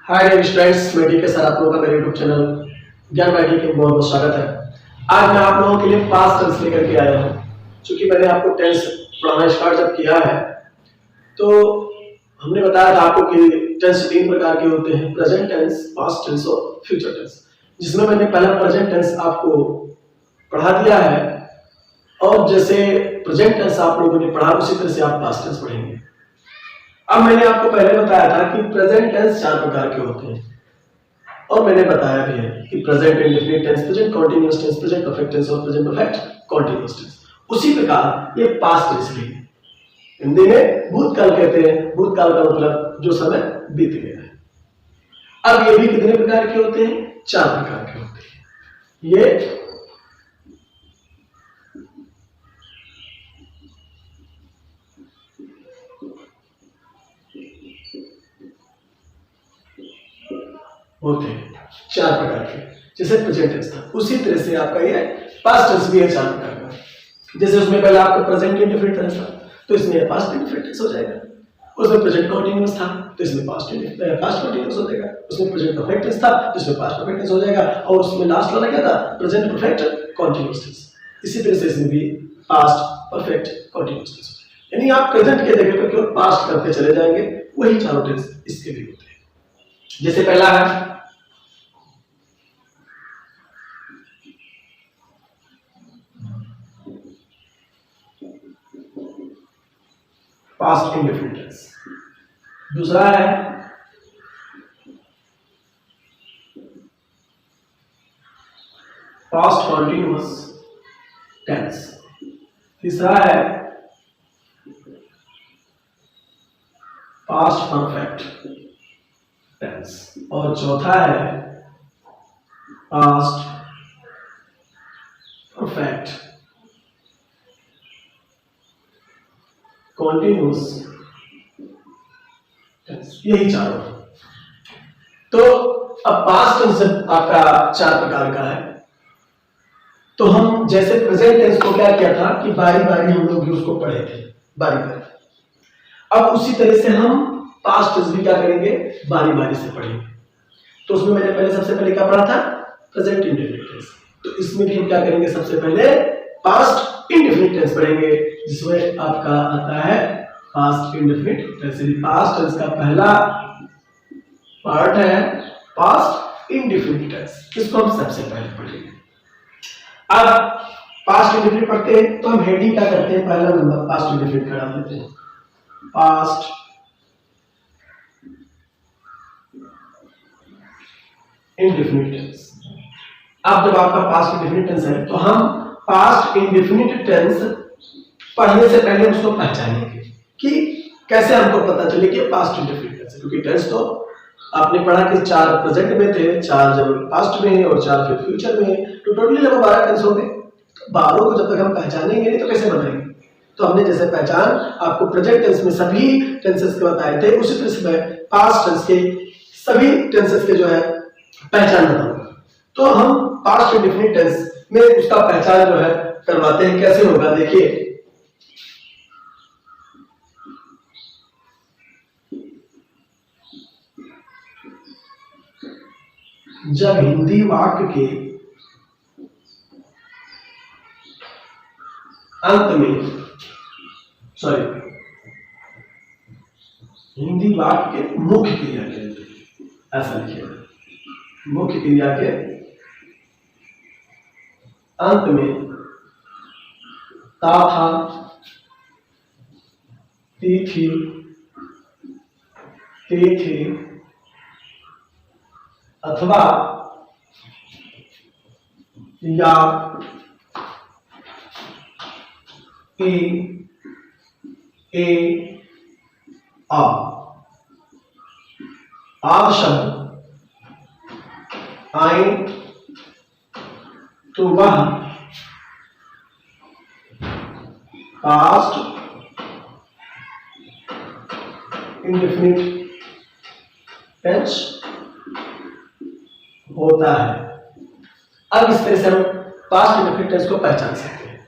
Hi dear students, मैं के sir आप लोगों का मेरे यूट्यूब चैनल ज्ञान बाइडी के बहुत बहुत स्वागत है। आज मैं आप लोगों के लिए पास्ट टेंस लेकर के आया हूँ। क्योंकि मैंने आपको टेंस पढ़ाना स्टार्ट जब किया है तो हमने बताया था आपको कि टेंस तीन प्रकार के होते हैं, प्रेजेंट टेंस, पास्ट टेंस और फ्यूचर टेंस। जिसमें मैंने पहला प्रेजेंट टेंस आपको पढ़ा दिया है और जैसे प्रेजेंट टेंस आप लोगों ने पढ़ा उसी तरह से आप पास्ट टेंस पढ़ेंगे। अब मैंने आपको पहले बताया था कि प्रेजेंट टेंस चार प्रकार के होते हैं और मैंने बताया भी है कि present indefinite tense, present continuous tense, present perfect tense और प्रेजेंट परफेक्ट कंटीन्यूअस टेंस। उसी प्रकार ये पास्ट टेंस भी हिंदी में भूतकाल कहते हैं। भूतकाल का मतलब जो समय बीत गया है। अब ये भी कितने प्रकार के होते हैं? चार प्रकार के होते हैं। ये होते हैं चार प्रकार के। जैसे प्रेजेंट टेंस था उसी तरह से आपका ये पास्ट टेंस भी है चार प्रकार का। जैसे उसमें पहले आपका प्रेजेंट इंडेफिनिट टेंस था तो इसमें पास्ट इंडेफिनिट टेंस हो जाएगा। उसमें प्रेजेंट कंटीन्यूअस था तो इसमें पास्ट कंटीन्यूअस हो जाएगा। उसमें प्रेजेंट परफेक्ट टेंस था तो इसमें पास्ट परफेक्ट टेंस हो जाएगा। और उसमें लास्ट वाला क्या था? Present perfect continuous tense. इसी तरह से इसमें भी पास्ट परफेक्ट कंटीन्यूअस टेंस हो जाएगा। यानी आप प्रेजेंट के जगह पर केवल पास्ट करते चले जाएंगे, वही चारों टेंस इसके भी होते हैं। जैसे पहला है पास्ट इंडेफिनिट टेंस, दूसरा है पास्ट कंटीन्यूअस टेंस, तीसरा है पास्ट परफेक्ट टेंस और चौथा है पास्ट परफेक्ट कंटीन्यूअस टेंस। यही चारों। तो अब पास्ट टेंस आपका चार प्रकार का है। तो हम जैसे प्रेजेंट टेंस को क्या किया था कि बारी बारी हम लोग भी उसको पढ़े थे, बारी बारी। अब उसी तरह से हम पास्ट टेंस भी क्या करेंगे? बारी बारी से पढ़ेंगे। तो उसमें मैंने पहले सबसे पहले क्या पढ़ा था? Present indefinite tense. तो इसमें भी हम क्या करेंगे? सबसे पहले पास्ट इंडेफिनिट टेंस पढ़ेंगे, जिसमें आपका आता है past indefinite tense. Past tense का पहला पार्ट है पास्ट इंडेफिनिट टेंस। इसको हम सबसे पहले पढ़ेंगे। अब पास्ट इंडेफिनिट पढ़ते हैं तो हम हेडिंग क्या करते हैं? पहला नंबर पास्ट इंडेफिनिट का डाल देते हैं, पास्ट इंडेफिनिट टेंस। अब जब आपका पास्ट इंडेफिनिट टेंस है तो हम पास्ट इंडेफिनिट टेंस पढ़ने से पहले उसको पहचानेंगे कि कैसे हमको पता चले कि पास्ट इंडेफिनिट टेंस है। क्योंकि टेंस तो आपने पढ़ा कि चार प्रेजेंट में थे, चार जब पास्ट में और चार फिर फ्यूचर में, तो टोटली लगभग 12 टेंस हो गए। 12 को जब तक हम पहचानेंगे नहीं तो कैसे बताएंगे? तो हमने जैसे पहचान आपको प्रेजेंट टेंस में सभी टेंसेस के बताए थे, उसी तरह से मैं पास्ट टेंस के सभी टेंसेस के जो है पहचान बताऊंगा। तो हम पास्ट इंडेफिनिट टेंस में उसका पहचान जो है करवाते हैं। कैसे होगा देखिए, जब हिंदी वाक्य के अंत में, हिंदी वाक्य के मुख्य क्रिया के, ऐसा लिखिएगा, मुख्य क्रिया के अंत में ता था, ती थी, ते थे अथवा या ए आ शब्द आए तो वह पास्ट इंडेफिनिट टेंस होता है। अब इस तरह से हम पास्ट इंडेफिनिट टेंस को पहचान सकते हैं,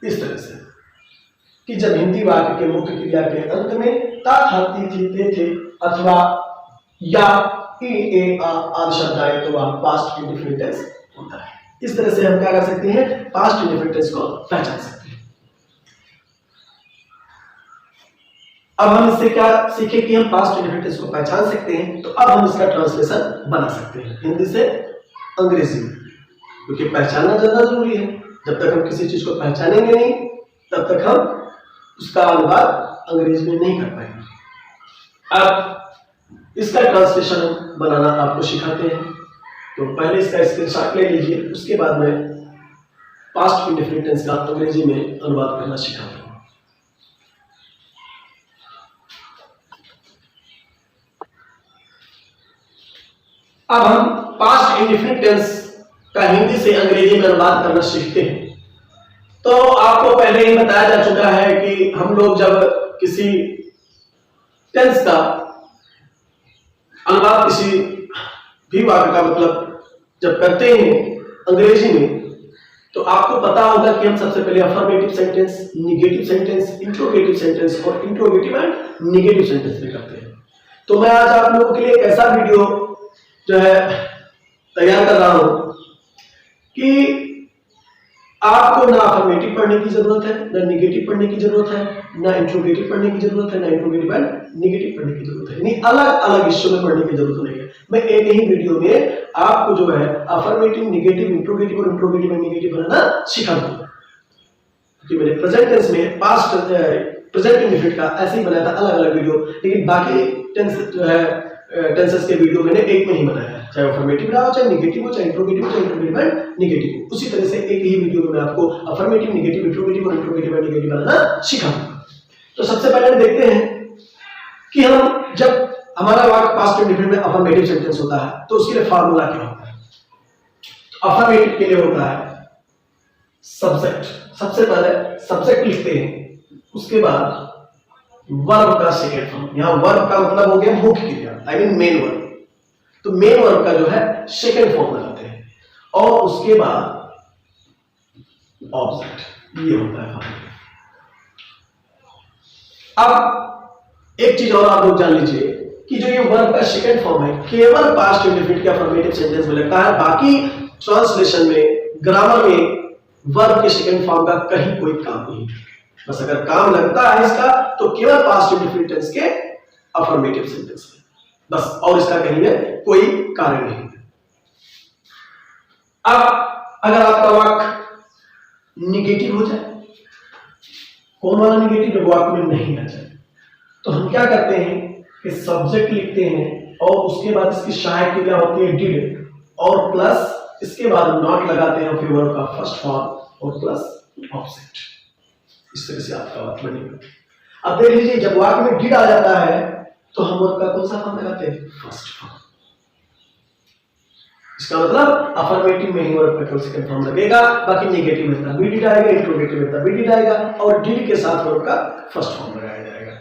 इस तरह से कि जब हिंदी वाक्य के मुख्य क्रिया के अंत में ता था, ती थी, ते थे अथवा या आदि शब्द आए तो वह पास्ट इंडेफिनिट टेंस होता है। इस तरह से हम क्या कर सकते हैं, पास्ट इंडेफिनिट टेंस को पहचान सकते हैं। अब हम इससे क्या सीखे कि हम पास्ट इंडेफिनिट टेंस को पहचान सकते हैं, तो अब हम इसका ट्रांसलेशन बना सकते हैं हिंदी से अंग्रेजी में, क्योंकपहचानना ज्यादा जरूरी है। जब तक हम किसी चीज को पहचानेंगे नहीं तब तक हम उसका अनुवाद अंग्रेजी में नहीं कर पाएंगे। अब इसका ट्रांसलेशन बनाना आपको सिखाते हैं, तो पहले इसका स्क्रीनशॉट ले लीजिए, उसके बाद में पास्ट इंडेफिनिट टेंस का अंग्रेजी में अनुवाद करना सिखाता हूं। अब हम पास्ट इंडेफिनिट टेंस का हिंदी से अंग्रेजी में अनुवाद करना सीखते हैं। तो आपको पहले ही बताया जा चुका है कि हम लोग जब किसी टेंस का अनुवाद किसी भी वाक्य का मतलब जब करते हैं अंग्रेजी में, तो आपको पता होगा कि हम सबसे पहले affirmative sentence, negative sentence, interrogative sentence और इंट्रोगेटिव एंड निगेटिव सेंटेंस में करते हैं। तो मैं आज आप लोगों के लिए एक ऐसा वीडियो जो है तैयार कर रहा हूं कि आपको ना अफर्मेटिव पढ़ने की जरूरत है, ना निगेटिव पढ़ने की जरूरत है, ना इंट्रोगेटिव पढ़ने की जरूरत है, ना इंट्रोगेटिव एंड निगेटिव पढ़ने की जरूरत है। यानी अलग अलग हिस्सों में पढ़ने की जरूरत नहीं है। मैं एक ही वीडियो में आपको जो है अफर्मेटिव, निगेटिव, इंट्रोगेटिव और इंट्रोगेटिव एंड निगेटिव बनाना सिखा दूंगा। क्योंकि मैंने प्रेजेंट टेंस में पास्ट प्रेजेंट इंडेफिनिट का ऐसे ही बनाया था अलग अलग वीडियो, लेकिन बाकी टेंस जो है टेंसेस के वीडियो मैंने एक में ही बनाया है, चाहे अफर्मेटिव रहा हो, चाहे निगेटिव हो, चाहे इंट्रोगेटिव हो, चाहे इंट्रोगेटिव एंड निगेटिव हो। उसी तरह से एक ही वीडियो में मैं आपको अफर्मेटिव, निगेटिव, इंट्रोगेटिव और इंट्रोगेटिव एंड निगेटिव बनाना सिखाऊंगा। तो सबसे पहले हम देखते हैं कि हम जब हमारा वाक्य पास्ट इंडेफिनिट में अफर्मेटिव सेंटेंस होता है तो उसके लिए फार्मूला क्या होता है। तो अफर्मेटिव के लिए होता है सब्जेक्ट, सबसे पहले सब्जेक्ट लिखते हैं, उसके बाद वर्ब का सेकेंड फॉर्म। यहां वर्ब का मतलब हो गया मुख्य क्रिया, आई मीन मेन वर्ब। तो मेन वर्ब का जो है सेकेंड फॉर्म लगाते हैं और उसके बाद ऑब्जेक्ट, ये होता है फॉर्म। अब एक चीज और आप लोग जान लीजिए कि जो ये वर्ब का सेकेंड फॉर्म है केवल पास्ट इंडेफिनिट के अफर्मेटिव सेंटेंस में लगता है, बाकी ट्रांसलेशन में, ग्रामर में वर्ब के सेकेंड फॉर्म का कहीं कोई काम नहीं। बस अगर काम लगता है इसका तो केवल पास्ट इंडेफिनिट टेंस के अफर्मेटिव सेंटेंस में, बस, और इसका कहीं में कोई कारण नहीं है। अब अगर आपका वाक्य निगेटिव हो जाए, कौन वाला निगेटिव, जब वाक्य में नहीं आ जाए, तो हम क्या करते हैं कि सब्जेक्ट लिखते हैं और उसके बाद इसकी सहायक क्रिया होती है डिड और प्लस इसके बाद नॉट लगाते हैं, फिर वर्ब का फर्स्ट फॉर्म और प्लस ऑब्जेक्ट। इस तरह से आपका वाक्य बनेगा। अब देख लीजिए जब वाक्य में डिड आ जाता है तो हम वर्ब का कौन सा फॉर्म लगाते हैं, फर्स्ट फॉर्म। इसका मतलब अफर्मेटिव में ही वर्ब का केवल सेकंड फॉर्म लगेगा, बाकी नेगेटिव में तभी डिड आएगा, इंट्रोगेटिव में तभी डिड आएगा और डिड के साथ वर्ब का फर्स्ट फॉर्म लगाया जाएगा।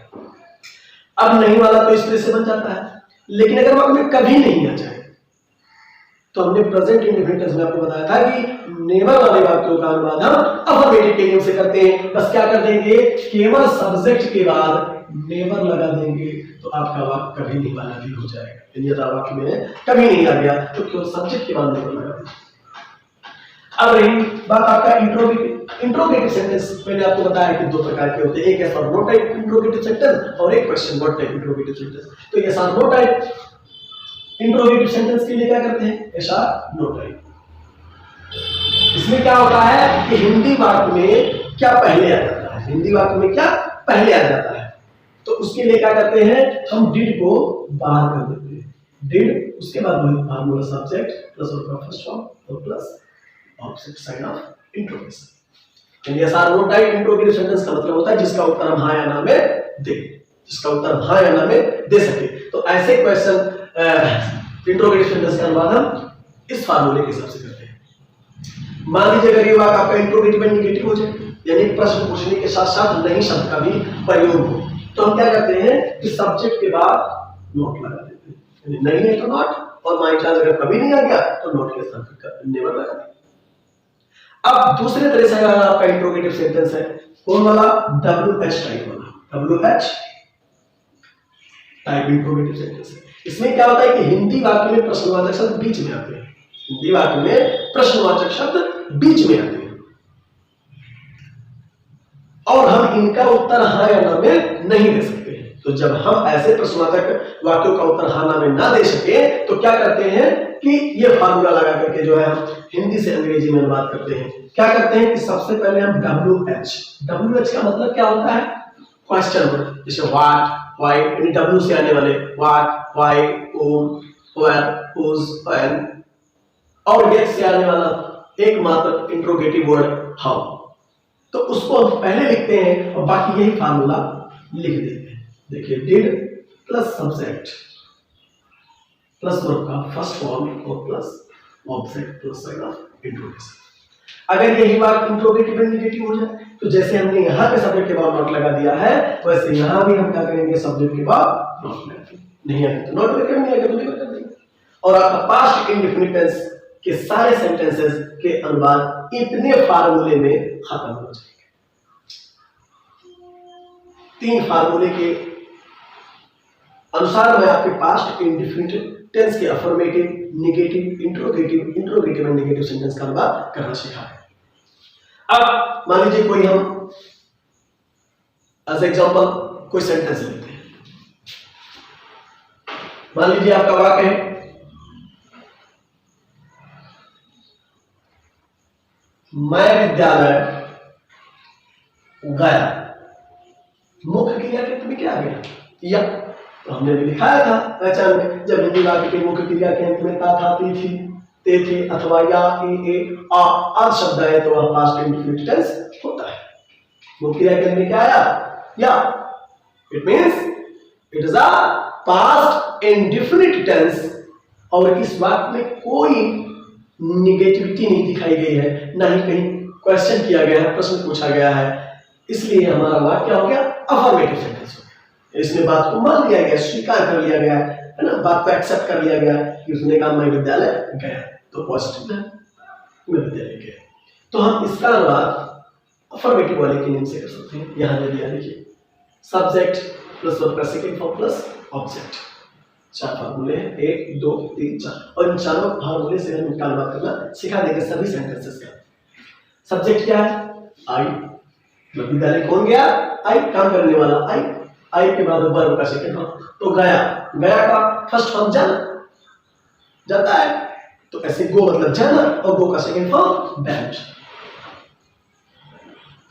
अब नहीं वाला तो इस तरह से बन जाता है। लेकिन अगर वाक्य में कभी नहीं आ जाए तो हमने प्रेजेंट इंडेफिनिट टेंस में आपको बताया था कि नेवर वाले वाक्यों का अनुवाद हम अफर्मेटिव के नियम से करते हैं। बस क्या कर देंगे, केवल सब्जेक्ट के बाद नेवर लगा देंगे तो आपका वाक्य कभी नहीं वाला भी हो जाएगा। यदि वाक्य में कभी नहीं आ गया तो केवल सब्जेक्ट के बाद नेवर लगा देंगे। अब रही बात आपका इंट्रोगेटिव सेंटेंस। मैंने आपको बताया कि दो प्रकार के होते हैं, एक ऐसा नो टाइप इंट्रोगेटिव सेंटेंस और एक question word type interrogative sentence. तो ऐसा नो टाइप इंट्रोगेटिव सेंटेंस के लिए क्या करते हैं, ऐसा नो टाइप। इसमें क्या होता है कि हिंदी वाक्य में क्या पहले आ जाता है, हिंदी वाक्य में क्या पहले आ जाता है, तो उसके लिए क्या करते हैं, हम डिड को बाहर कर देते हैं। डिड, उसके बाद वही फार्मूला सब्जेक्ट प्लस वर्ब का फर्स्ट फॉर्म और plus object sign of interrogation. यानी ऐसा नो टाइप इंट्रोगेटिव सेंटेंस का मतलब होता है जिसका उत्तर हम हां या ना में दे, जिसका उत्तर हां या ना में दे सके। तो ऐसे क्वेश्चन इंट्रोगेटिव सेंटेंस का अनुवाद हम इस फार्मूले के हिसाब से करते हैं। मान लीजिए अगर ये वाक्य आपका इंट्रोगेटिव एंड निगेटिव हो जाए, यानी प्रश्न पूछने के साथ साथ नहीं शब्द का भी प्रयोग हो, तो हम क्या करते हैं कि सब्जेक्ट के बाद नॉट लगा देते हैं। यानी नहीं है तो नॉट, और बाई चांस अगर कभी नहीं आ गया तो नॉट के साथ नेवर लगा देते। अब दूसरे तरह से अगर आपका इंट्रोगेटिव सेंटेंस है, कौन वाला, WH टाइप वाला, WH टाइप इंट्रोगेटिव सेंटेंस है। इसमें क्या होता है कि हिंदी वाक्य में प्रश्नवाचक शब्द बीच में आते हैं, हिंदी वाक्य में प्रश्नवाचक शब्द बीच में आते हैं और हम इनका उत्तर हाँ या ना में नहीं दे सकते। तो जब हम ऐसे प्रश्नवाचक वाक्यों का उत्तर हाँ ना में ना दे सके तो क्या करते हैं कि ये फार्मूला लगा करके जो है हम हिंदी से अंग्रेजी में अनुवाद करते हैं। क्या करते हैं कि सबसे पहले हम WH का मतलब क्या होता है? क्वेश्चन वर्ड, जैसे व्हाट, व्हाई, यानी W से आने वाले what, why, whom, where, whose, when, और H से आने वाला एकमात्र इंट्रोगेटिव वर्ड हाउ। तो उसको हम पहले लिखते हैं और बाकी यही फार्मूला लिख देते हैं। देखिए did plus subject plus verb का फर्स्ट फॉर्म और plus object plus sign of interrogation. अगर यही बात इंट्रोगेटिव एंड नेगेटिव हो जाए तो जैसे हमने यहाँ पे सब्जेक्ट के बाद नॉट लगा दिया है वैसे यहाँ भी हम क्या करेंगे, सब्जेक्ट के बाद नॉट लगाएंगे। नहीं आए तो नॉट लगाएंगे, नहीं आए तो नहीं कर देंगे। और आपका पास्ट इंडेफिनिट टेंस के सारे सेंटेंसेस के अनुवाद इतने फार्मूले में खत्म हो जाएंगे। 3 फार्मूले के अनुसार मैं आपके पास्ट इंडेफिनिट टेंस के affirmative, negative, interrogative and negative sentence का अनुवाद करना सीखा है। अब मान लीजिए कोई हम एज एग्जांपल कोई सेंटेंस लेते हैं। मान लीजिए आपका वाक्य है मैं विद्यालय गया। मुख्य क्रिया के अंत में क्या आ गया? या। तो हमने भी लिखाया था पहचान में, जब हिंदी वाक्य के मुख्य क्रिया के अंत में ता, था, ती, थी, ते, थे अथवा या, ए, आ आदि शब्द है तो वह पास्ट इंडेफिनिट टेंस होता है। मुख्य क्रिया के अंत में क्या आया? या। It means it is a past indefinite tense और इस वाक्य में कोई निगेटिविटी नहीं दिखाई गई है, ना ही कहीं क्वेश्चन किया गया है, प्रश्न पूछा गया है, इसलिए हमारा वाक्य क्या हो गया? अफर्मेटिव सेंटेंस हो गया। इसमें बात को मान लिया गया, स्वीकार कर लिया गया है ना, बात को एक्सेप्ट कर लिया गया कि उसने कहा मैं विद्यालय गया, तो पॉजिटिव है, मैं विद्यालय गया। तो हम इसका अनुवाद अफर्मेटिव वाले के नेम से कर सकते हैं। यहां दे दिया, देखिए सब्जेक्ट प्लस वर्ब का सेकंड फॉर्म प्लस ऑब्जेक्ट। 4 फार्मूले हैं, 1 2 3 4 और इन चारों फार्मूले से हम इनका अनुवाद करना सिखा देंगे सभी सेंटेंसेस का। सब्जेक्ट क्या है? आई, मतलब विद्यालय कौन गया? आई, काम करने वाला आई। आई के बाद वर्ब का सेकंड फॉर्म, तो गया, गया का फर्स्ट फॉर्म जाना, जाता है, तो ऐसे गो मतलब जाना और गो का सेकंड फॉर्म वेंट।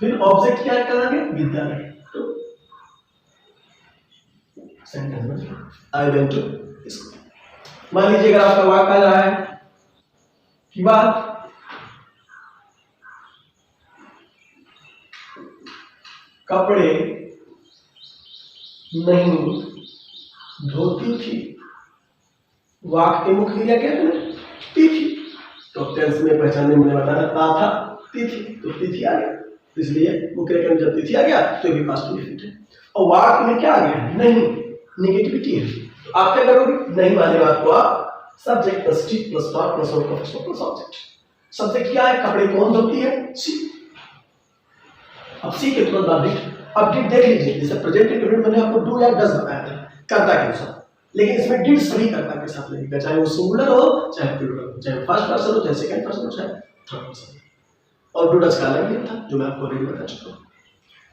फिर ऑब्जेक्ट क्या करांगे? विद्यालय। तो सेंटेंस में आई वेंट टू स्कूल। मान लीजिए अगर आपका वाक्य आ रहा है कि वह कपड़े नहीं धोती थी, वाक्य के मुख्य क्रिया क्या है? ती थी। तो टेंस में पहचानने में बताया था, ती थी, तो ती थी आ गया, इसलिए मुख्य क्रिया में जब ती थी आ गया तो भी पास्ट इंडेफिनिट है। और वाक्य में क्या आ गया? नहीं, निगेटिविटी है। तो आप क्या करोगे? नहीं वाले बात को आप subject plus T plus part plus verb plus object. Subject क्या है? कपड़े कौन धोती है? सी। अब सी के तुरंत बाद डिड। अब डिड देख लीजिए, जैसे प्रेजेंट इंडेफिनिट मैंने आपको डू या डज बताया था कर्ता के अनुसार, लेकिन इसमें डिड सभी कर्ता के साथ लगेगा, चाहे वो सिंगुलर हो चाहे प्लूरल हो, चाहे फर्स्ट पर्सन हो चाहे सेकंड पर्सन हो चाहे थर्ड पर्सन। और डू डज का अलग ही था जो मैं आपको ऑलरेडी बता चुका हूं।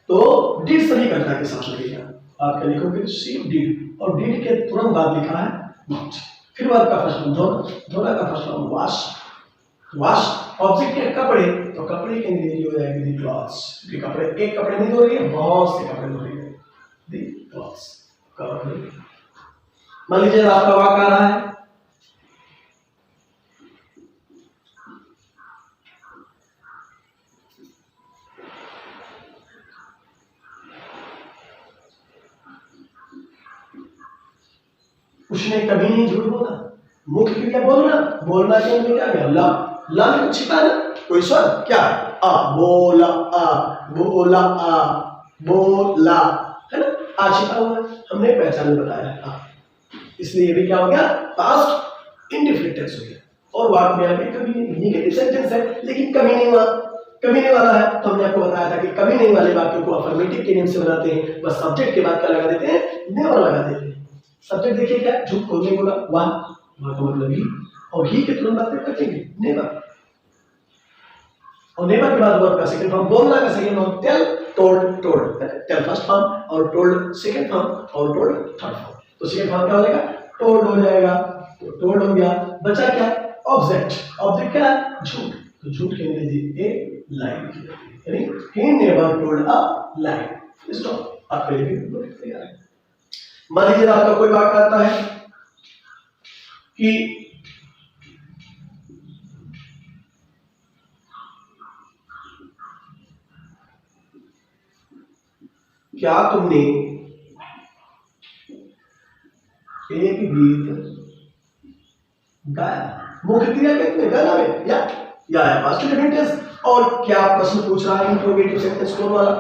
तो डिड सभी कर्ता के साथ लगेगा। आप क्या लिखोगे? सी डिड, और डिड के तुरंत बाद लिखा है वॉच। फिर वर्ब का फर्स्ट फॉर्म धोना, धोना का first form wash, wash. Object है कपड़े, तो कपड़े के अंग्रेजी हो जाएगी दी क्लॉथ्स, क्योंकि कपड़े एक कपड़े नहीं धो रही है, बहुत से कपड़े धो रही है, दी क्लॉथ्स। कपड़े। मान लीजिए आपका वाक्य आ रहा है उसने कभी नहीं झूठ बोला। मुख्य क्रिया बोलना, बोलना के अंदर क्या गया? ला, ला में कुछ छिपा ना, कोई स्वर क्या? आ, बोला, आ, बोला, आ, बोला, है ना, आ छिपा हुआ है, हमने पहचान में बताया है। इसलिए ये भी क्या हो गया? पास्ट इंडेफिनिट टेंस हो गया। और वाक्य में आगे कभी नहीं, निगेटिव सेंटेंस है लेकिन कभी नहीं हुआ, कभी नहीं वाला है, तो हमने आपको बताया था कि कभी नहीं वाले वाक्यों को अफर्मेटिव के नेम से बनाते हैं, बस सब्जेक्ट के बाद क्या लगा देते हैं? नेवर लगा देते हैं। सब्जेक्ट देखिए क्या है, झूठ खोलने बोला वहां का मतलब ही, और ही के तुरंत बात में कटेंगे नेवर, और नेवर के बाद वर्ब का सेकंड फॉर्म, बोलना का second form tell, told, told, tell first form और टोल्ड सेकंड फॉर्म और टोल्ड थर्ड फॉर्म। तो सेकंड फॉर्म क्या हो जाएगा, टोल्ड हो जाएगा, तो टोल्ड हो गया, बचा क्या, ऑब्जेक्ट, ऑब्जेक्ट क्या है, झूठ, तो झूठ के अंग्रेजी ए लाइन, यानी he never told a line. Stop, आपके लिए भी तैयार है। मान लीजिए आपका कोई वाक्य आता है कि क्या तुमने एक गीत गाया, मुख्य क्रिया कितने गाना में या है पास्ट टेंस, और क्या प्रश्न पूछ रहा है, इंट्रोगेटिव सेंटेंस कौन वाला,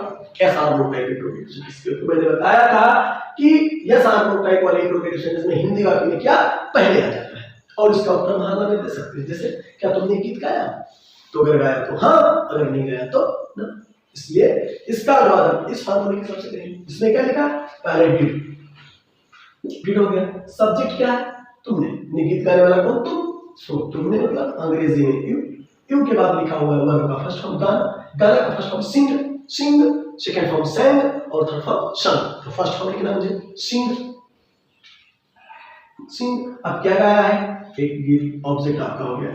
yes or no type interrogative sentence, क्योंकि मैंने बताया था कि यस आर नो टाइप वाले इंट्रोगेटिव सेंटेंस में हिंदी वाक्य में क्या पहले आ जाता है, और इसका उत्तर हाँ में दे सकते हैं। जैसे क्या तुमने गीत गाया, तो अगर गाया तो हाँ, अगर नहीं गाया तो ना। इसलिए इसका अनुवाद इस फार्मूले के हिसाब से करेंगे। इसमें क्या लिखा, पहले डिड हो गया, सब्जेक्ट क्या है, तुमने, गीत गाने वाला कौन, तुम, सो तुमने मतलब अंग्रेजी में यू के बाद लिखा हुआ है वर्ब का फर्स्ट फॉर्म गाना, गाना का फर्स्ट फॉर्म सिंग, सेकंड फॉर्म sang और थर्ड फॉर्म sung। तो फर्स्ट फॉर्म लिखना मुझे सिंग, अब क्या गाया है, एक गीत, ऑब्जेक्ट आपका हो गया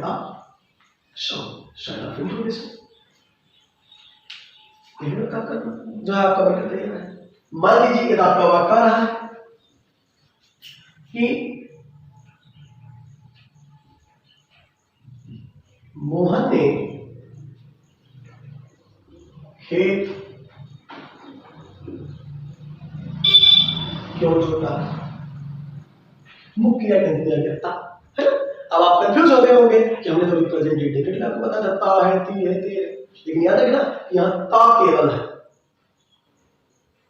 सॉन्ग, शायद आप इंट्रोडक्शन जो है आपका बनकर तैयार है। मान लीजिए कि आपका वाक्य रहा है कि मोहन ने खेत क्यों जोता, मुख्य क्रिया करता है। अब आप कंफ्यूज हो गए होंगे कि हमने तो प्रेजेंट इंडिकेटर आपको बता था, ता है, ती है, ते है, लेकिन याद रखना यहाँ ता केवल है,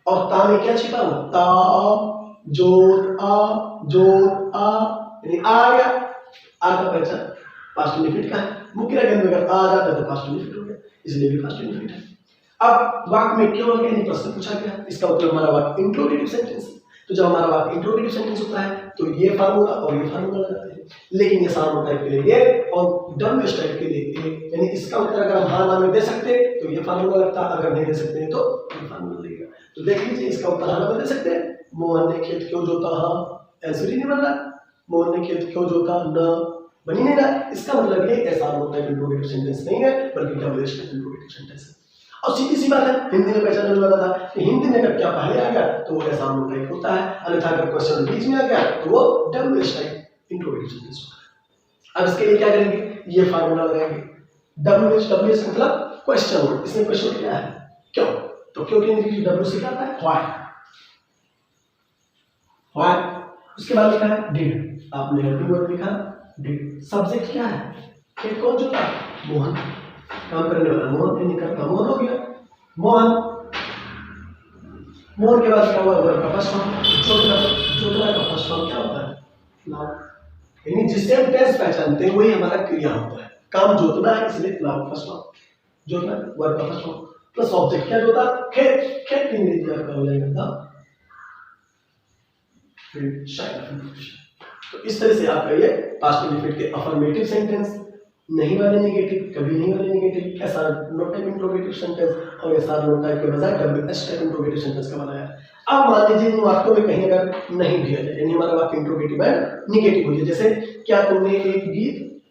और ता में क्या छिपा हुआ, ता जोत आ, यानी आ गया, आ का पहचान पास्ट इंडिफिनिट का है, मुख्य क्रिया के अंदर आ जाता है तो पास्ट इंडिफिनिट हो गया, इसलिए भी पास्ट इंडिफिनिट है। अब वाक्य में क्यों हो गया, प्रश्न पूछा गया, इसका मतलब हमारा वाक्य इंट्रोगेटिव सेंटेंस है। तो जब हमारा वाक्य इंट्रोगेटिव सेंटेंस होता है तो ये फार्मूला और ये फार्मूला लगाते हैं, लेकिन ये सार्वनाम टाइप के लिए ये और डब्ल्यूएच टाइप के लिए ये, यानी इसका उत्तर अगर हम हाँ ना में दे सकते तो ये फार्मूला लगता, अगर नहीं दे सकते तो ये फार्मूला लगेगा। तो देख लीजिए इसका उत्तर हाँ में दे सकते हैं, मोहन ने खेत क्यों जोता, हाँ आंसर ही नहीं बन रहा, मोहन ने खेत क्यों जोता, ना बन ही नहीं रहा, इसका मतलब ये सार्वनाम टाइप इंट्रोगेटिव सेंटेंस नहीं है बल्कि डब्ल्यूएच टाइप इंट्रोगेटिव सेंटेंस है। और सीधी सी बात है, हिंदी में पहचानने वाला था कि हिंदी में अगर क्या पहले आ गया तो वो ऐसा टाइप होता है, अन्यथा अगर क्वेश्चन बीच में आ गया तो वो डब्ल्यूएच टाइप इंट्रोगेटिव सेंटेंस होता है। अब इसके लिए क्या करेंगे, ये फार्मूला लगाएंगे, डब्ल्यूएच मतलब क्वेश्चन वर्ड, इसमें क्वेश्चन क्या है, क्यों, तो क्यों के इंग्लिश डब्ल्यू से क्या आता है, व्हाई, उसके बाद लिखा है डिड, आपने हेल्पिंग वर्ड लिखा डिड, सब्जेक्ट क्या है, खेत कौन जोता, मोहन, काम करने वाला मोहन, नहीं करता मोहन हो गया, मोहन के बाद क्या हुआ, वर्ब का फर्स्ट फॉर्म, जोतना का फर्स्ट फॉर्म क्या होता है, नाउन, यानी जिससे हम टेंस पहचानते हैं वही हमारा क्रिया होता है, काम जोतना है इसलिए नाउन फर्स्ट फॉर्म, जोतना वर्ब का फर्स्ट फॉर्म, प्लस ऑब्जेक्ट क्या जोता, खेत, खेत की अंग्रेजी आपका हो जाएगा था, फिर शायद। तो इस तरह से आपका ये पास्ट इंडिफिनिट के अफर्मेटिव सेंटेंस, नहीं वाले नेगेटिव, कभी नहीं वाले नेगेटिव, ऐसा नॉट टाइप इंट्रोगेटिव सेंटेंस और ऐसा नॉट टाइप के बजाय डब्ल्यूएच टाइप इंट्रोगेटिव सेंटेंस का बनाया। अब मान लीजिए इन वाक्यों में कहीं अगर नहीं दिया जाए, यानी हमारा वाक्य इंट्रोगेटिव है नेगेटिव हो जाए, जैसे क्या तुमने एक गीत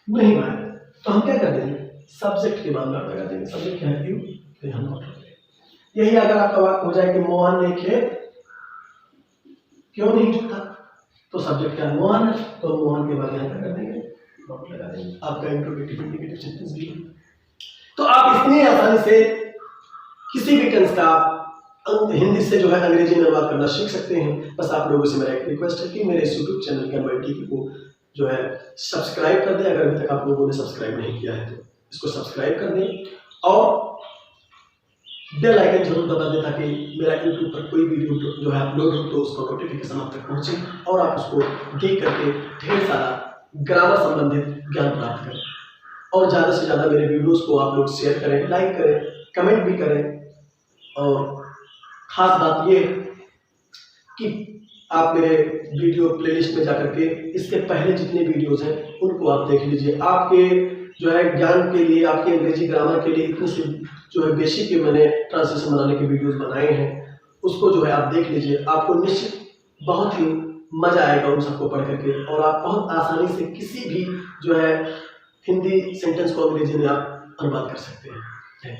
नहीं गाया, तो हम क्या कर देंगे, सब्जेक्ट के बाद लगा देंगे, सब्जेक्ट क्या है, यू, फिर हम नॉट करेंगे। यही अगर आपका वाक्य हो जाए कि मोहन ने खेत क्यों नहीं जोता, तो सब्जेक्ट क्या है, मोहन है, तो मोहन के बाद यहाँ क्या कर देंगे, नॉट लगा देंगे, आपका इंट्रोगेटिव इंडिकेटिव सेंटेंस भी। तो आप इतनी आसानी से किसी भी टेंस का हिंदी से जो है अंग्रेजी में अनुवाद करना सीख सकते हैं। बस आप लोगों से मेरा एक रिक्वेस्ट है कि मेरे इस यूट्यूब चैनल के MYTK को जो है सब्सक्राइब कर दें, अगर अभी तक आप लोगों ने सब्सक्राइब नहीं किया है तो इसको सब्सक्राइब कर दें और बेल आइकन जरूर दबा दें ताकि मेरा यूट्यूब पर कोई वीडियो जो है अपलोड हो तो उसका नोटिफिकेशन आप तक पहुंचे और आप उसको देख करके ढेर सारा ग्रामर संबंधित ज्ञान प्राप्त करें। और ज़्यादा से ज़्यादा मेरे वीडियोस को आप लोग शेयर करें, लाइक करें, कमेंट भी करें। और ख़ास बात ये कि आप मेरे वीडियो प्लेलिस्ट में जाकर के इसके पहले जितने वीडियोस हैं उनको आप देख लीजिए। आपके जो है ज्ञान के लिए, आपके अंग्रेजी ग्रामर के लिए इतनी सी जो है बेसिक के मैंने ट्रांसलेशन बनाने के वीडियोस बनाए हैं, उसको जो है आप देख लीजिए। आपको निश्चित बहुत ही मजा आएगा उन सबको पढ़ करके, और आप बहुत आसानी से किसी भी जो है हिंदी सेंटेंस को अंग्रेजी में आप अनुवाद कर सकते हैं।